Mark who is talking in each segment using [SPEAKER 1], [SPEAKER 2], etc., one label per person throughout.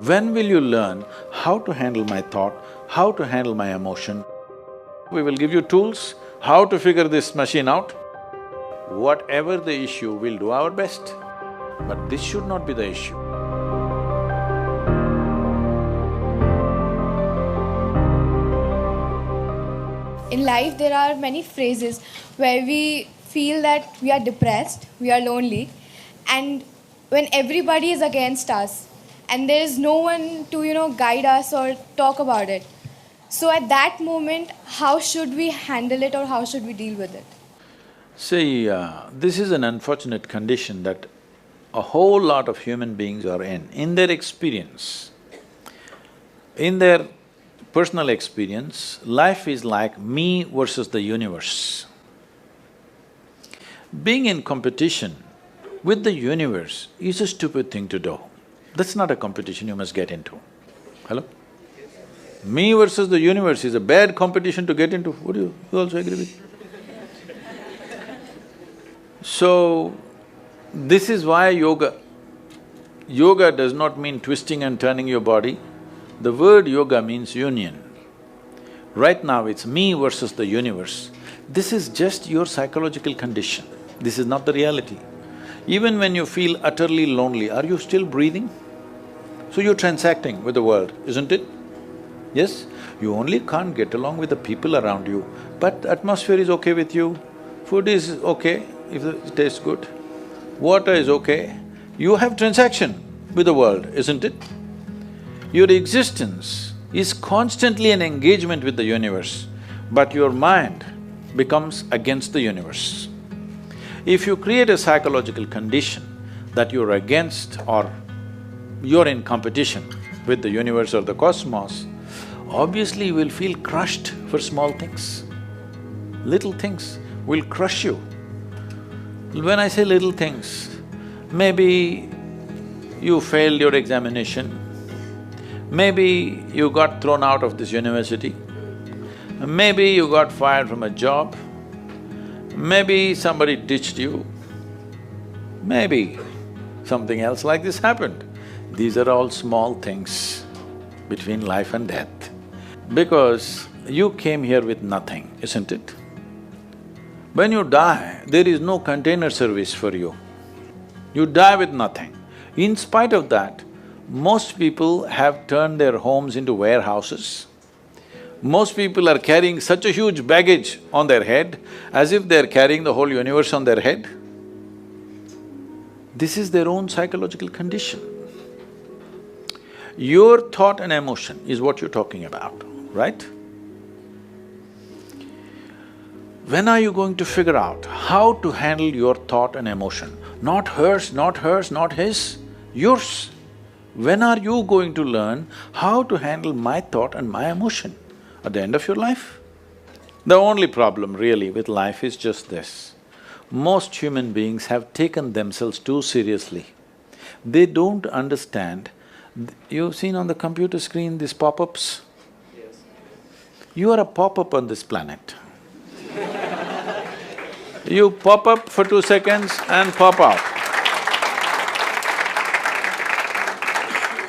[SPEAKER 1] When will you learn how to handle my thought, how to handle my emotion? We will give you tools, how to figure this machine out. Whatever the issue, we'll do our best. But this should not be the issue.
[SPEAKER 2] In life, there are many phrases where we feel that we are depressed, we are lonely, and when everybody is against us and there is no one to, guide us or talk about it. So at that moment, how should we handle it or how should we deal with it?
[SPEAKER 1] See, this is an unfortunate condition that a whole lot of human beings are in their experience. In their personal experience, life is like me versus the universe. Being in competition with the universe is a stupid thing to do. That's not a competition you must get into. Hello? Me versus the universe is a bad competition to get into. Would you also agree with me? So, this is why yoga. Yoga does not mean twisting and turning your body. The word yoga means union. Right now it's me versus the universe. This is just your psychological condition. This is not the reality. Even when you feel utterly lonely, are you still breathing? So you're transacting with the world, isn't it? Yes? You only can't get along with the people around you, but atmosphere is okay with you, food is okay if it tastes good, water is okay. You have transaction with the world, isn't it? Your existence is constantly an engagement with the universe, but your mind becomes against the universe. If you create a psychological condition that you're against or you're in competition with the universe or the cosmos, obviously you will feel crushed for small things. Little things will crush you. When I say little things, maybe you failed your examination, maybe you got thrown out of this university, maybe you got fired from a job, maybe somebody ditched you, maybe something else like this happened. These are all small things between life and death. Because you came here with nothing, isn't it? When you die, there is no container service for you. You die with nothing. In spite of that, most people have turned their homes into warehouses. Most people are carrying such a huge baggage on their head, as if they're carrying the whole universe on their head. This is their own psychological condition. Your thought and emotion is what you're talking about, right? When are you going to figure out how to handle your thought and emotion? Not hers, not hers, not his, yours. When are you going to learn how to handle my thought and my emotion? At the end of your life? The only problem really with life is just this. Most human beings have taken themselves too seriously. They don't understand. You've seen on the computer screen these pop-ups? Yes. You are a pop-up on this planet. You pop up for 2 seconds and pop out.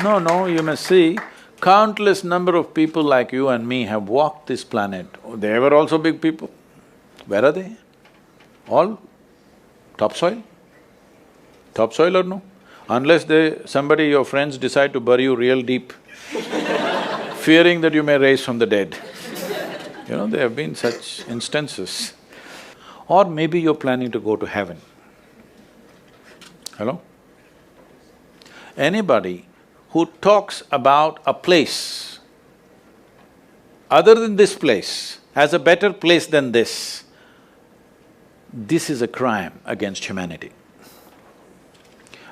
[SPEAKER 1] No, you must see, countless number of people like you and me have walked this planet. They were also big people. Where are they? All topsoil? Topsoil or no? Unless somebody, your friends decide to bury you real deep, fearing that you may rise from the dead. There have been such instances. Or maybe you're planning to go to heaven. Hello? Anybody who talks about a place other than this place, as a better place than this is a crime against humanity.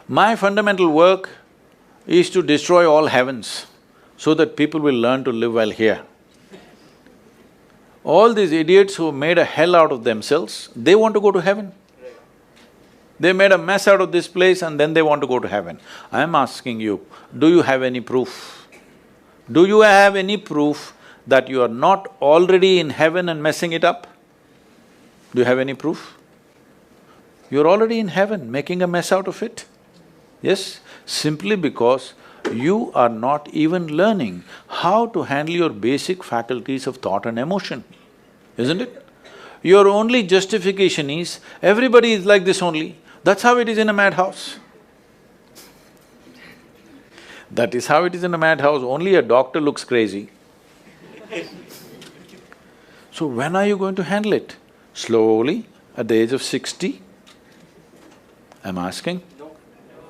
[SPEAKER 1] My fundamental work is to destroy all heavens so that people will learn to live well here. All these idiots who made a hell out of themselves, they want to go to heaven. They made a mess out of this place and then they want to go to heaven. I am asking you, do you have any proof? Do you have any proof that you are not already in heaven and messing it up? Do you have any proof? You're already in heaven, making a mess out of it. Yes, simply because you are not even learning how to handle your basic faculties of thought and emotion, isn't it? Your only justification is, everybody is like this only, that's how it is in a madhouse. That is how it is in a madhouse, only a doctor looks crazy. So when are you going to handle it? Slowly, at the age of 60? I'm asking.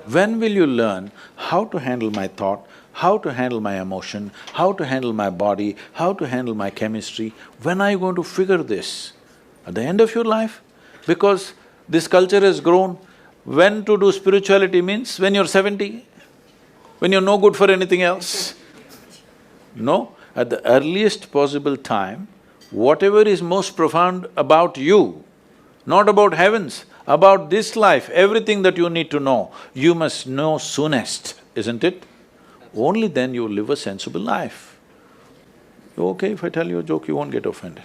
[SPEAKER 1] When will you learn how to handle my thought, how to handle my emotion, how to handle my body, how to handle my chemistry? When are you going to figure this? At the end of your life? Because this culture has grown, when to do spirituality means when you're 70, when you're no good for anything else. No, at the earliest possible time, whatever is most profound about you, not about heavens, about this life, everything that you need to know, you must know soonest, isn't it? Only then you live a sensible life. Okay, if I tell you a joke, you won't get offended.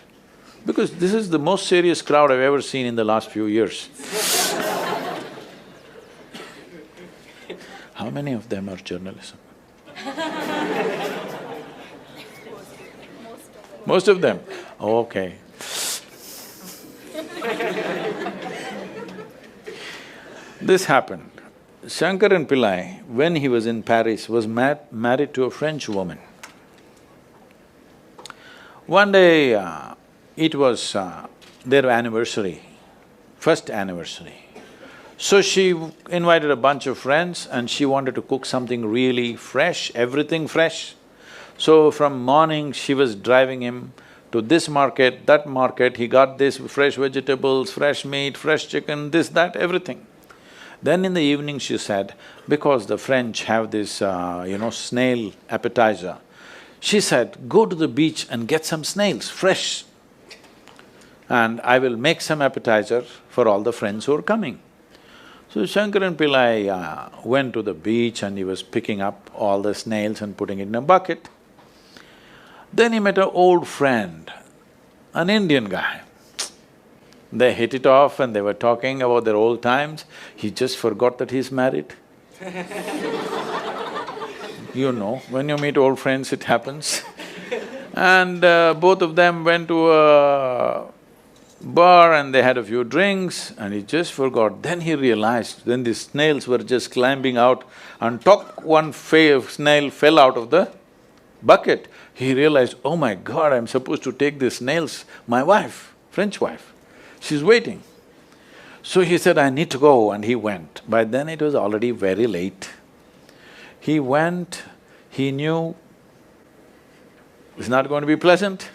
[SPEAKER 1] Because this is the most serious crowd I've ever seen in the last few years. How many of them are journalism? Most of them? Okay. This happened. Shankaran Pillai, when he was in Paris, was married to a French woman. One day, it was their anniversary, first anniversary. So she invited a bunch of friends and she wanted to cook something really fresh, everything fresh. So from morning, she was driving him to this market, that market, he got this fresh vegetables, fresh meat, fresh chicken, this, that, everything. Then in the evening she said, because the French have this, snail appetizer, she said, go to the beach and get some snails, fresh, and I will make some appetizer for all the friends who are coming. So Shankaran Pillai went to the beach and he was picking up all the snails and putting it in a bucket. Then he met an old friend, an Indian guy. They hit it off and they were talking about their old times. He just forgot that he's married. You know, when you meet old friends, it happens. And both of them went to a bar and they had a few drinks and he just forgot. Then he realized, then the snails were just climbing out and one snail fell out of the bucket. He realized, oh my God, I'm supposed to take these snails, my wife, French wife, she's waiting. So he said, I need to go, and he went. By then it was already very late. He went, he knew it's not going to be pleasant.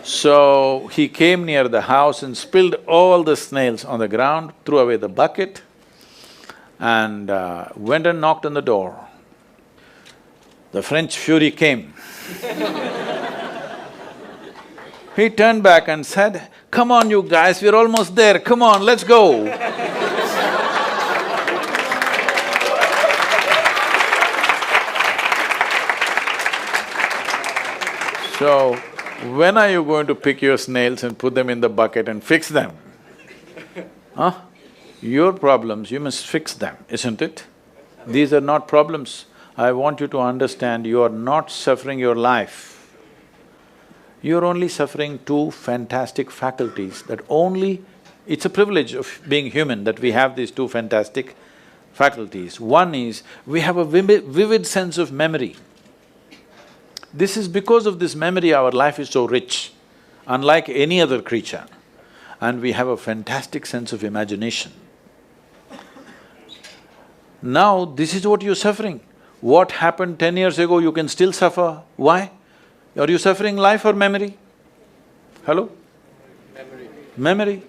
[SPEAKER 1] So he came near the house and spilled all the snails on the ground, threw away the bucket and went and knocked on the door. The French fury came. He turned back and said, come on you guys, we're almost there, come on, let's go. So, when are you going to pick your snails and put them in the bucket and fix them? Huh? Your problems, you must fix them, isn't it? These are not problems. I want you to understand, you are not suffering your life. You're only suffering two fantastic faculties that only… It's a privilege of being human that we have these two fantastic faculties. One is, we have a vivid sense of memory. This is because of this memory our life is so rich, unlike any other creature. And we have a fantastic sense of imagination. Now, this is what you're suffering. What happened 10 years ago, you can still suffer. Why? Are you suffering life or memory? Hello?
[SPEAKER 3] Memory.
[SPEAKER 1] Memory.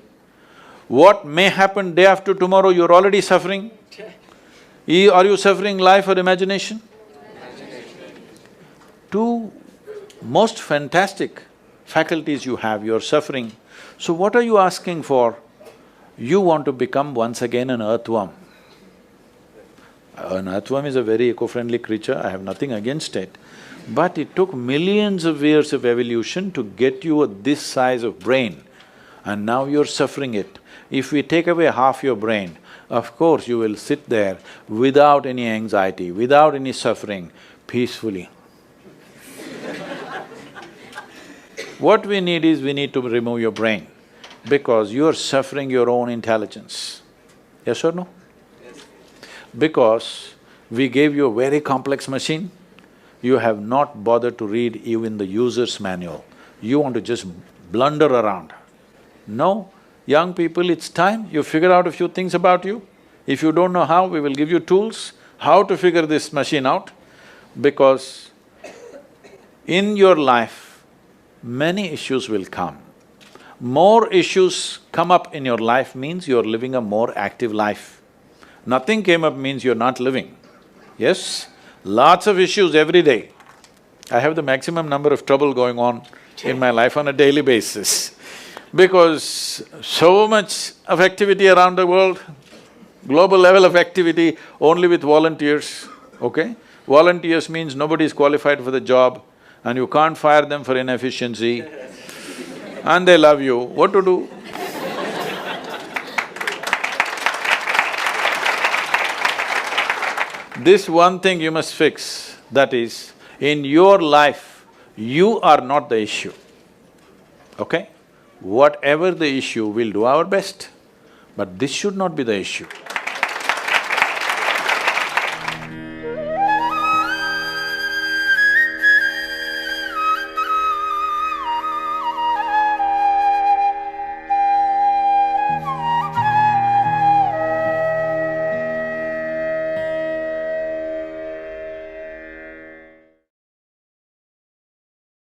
[SPEAKER 1] What may happen day after tomorrow, you're already suffering. Are you suffering life or imagination? Two most fantastic faculties you have, you're suffering. So what are you asking for? You want to become once again an earthworm. An earthworm is a very eco-friendly creature, I have nothing against it. But it took millions of years of evolution to get you this size of brain, and now you're suffering it. If we take away half your brain, of course you will sit there without any anxiety, without any suffering, peacefully. What we need is, we need to remove your brain, because you are suffering your own intelligence. Yes or no?
[SPEAKER 3] Yes.
[SPEAKER 1] Because we gave you a very complex machine, you have not bothered to read even the user's manual. You want to just blunder around. No, young people, it's time you figure out a few things about you. If you don't know how, we will give you tools, how to figure this machine out, because in your life, many issues will come. More issues come up in your life means you're living a more active life. Nothing came up means you're not living. Yes? Lots of issues every day. I have the maximum number of trouble going on in my life on a daily basis, because so much of activity around the world, global level of activity only with volunteers, okay? Volunteers means nobody is qualified for the job and you can't fire them for inefficiency and they love you, what to do? This one thing you must fix, that is, in your life, you are not the issue, okay? Whatever the issue, we'll do our best, but this should not be the issue.